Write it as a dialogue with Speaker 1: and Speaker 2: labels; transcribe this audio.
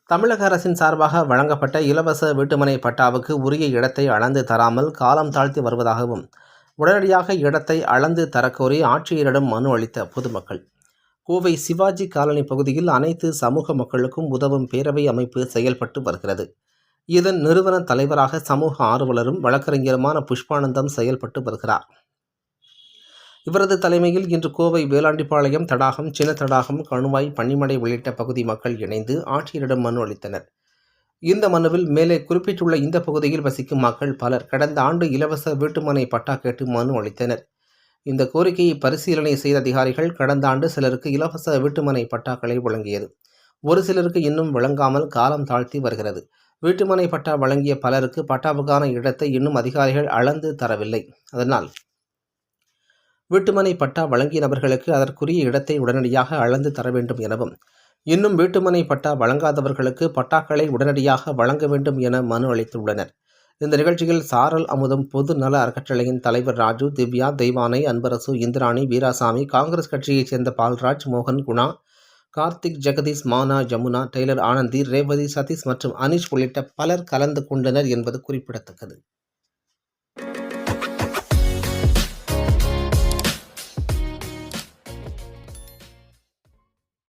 Speaker 1: தமிழக அரசின் சார்பாக வழங்கப்பட்ட இலவச வீட்டுமனை பட்டாவுக்கு உரிய இடத்தை அளந்து தராமல் காலம் தாழ்த்தி வருவதாகவும், உடனடியாக இடத்தை அளந்து தரக்கோரி ஆட்சியரிடம் மனு அளித்த பொதுமக்கள். கோவை சிவாஜி காலனி பகுதியில் அனைத்து சமூக மக்களுக்கும் உதவும் பேரவை அமைப்பு செயல்பட்டு வருகிறது. இதன் நிறுவன தலைவராக சமூக ஆர்வலரும் வழக்கறிஞருமான புஷ்பானந்தம் செயல்பட்டு வருகிறார். இவரது தலைமையில் இன்று கோவை வேலாண்டிபாளையம், தடாகம், சின்ன தடாகம், கணுவாய், பன்னிமடை உள்ளிட்ட பகுதி மக்கள் இணைந்து ஆட்சியரிடம் மனு அளித்தனர். இந்த மனுவில் மேலே குறிப்பிட்டுள்ள இந்த பகுதியில் வசிக்கும் மக்கள் பலர் கடந்த ஆண்டு இலவச வீட்டுமனை பட்டா கேட்டு மனு அளித்தனர். இந்த கோரிக்கையை பரிசீலனை செய்த அதிகாரிகள் கடந்த ஆண்டு சிலருக்கு இலவச வீட்டுமனை பட்டாக்களை வழங்கியது. ஒரு சிலருக்கு இன்னும் வழங்காமல் காலம் தாழ்த்தி வருகிறது. வீட்டுமனை பட்டா வழங்கிய பலருக்கு பட்டாவுக்கான இடத்தை இன்னும் அதிகாரிகள் அளந்து தரவில்லை. அதனால் வீட்டுமனை பட்டா வழங்கிய நபர்களுக்கு அதற்குரிய இடத்தை உடனடியாக அளந்து தர வேண்டும் எனவும், இன்னும் வீட்டுமனை பட்டா வழங்காதவர்களுக்கு பட்டாக்களை உடனடியாக வழங்க வேண்டும் என மனு அளித்துள்ளனர். இந்த நிகழ்ச்சியில் சாரல் அமுதம் பொது நல அறக்கட்டளையின் தலைவர் ராஜு, திவ்யா, தெய்வானை, அன்பரசு, இந்திராணி, வீராசாமி, காங்கிரஸ் கட்சியைச் சேர்ந்த பால்ராஜ், மோகன், குணா, கார்த்திக், ஜெகதீஷ், மானா, ஜமுனா, டெய்லர் ஆனந்தி, ரேவதி, சதீஷ் மற்றும் அனீஷ் உள்ளிட்ட பலர் கலந்து கொண்டனர் என்பது குறிப்பிடத்தக்கது.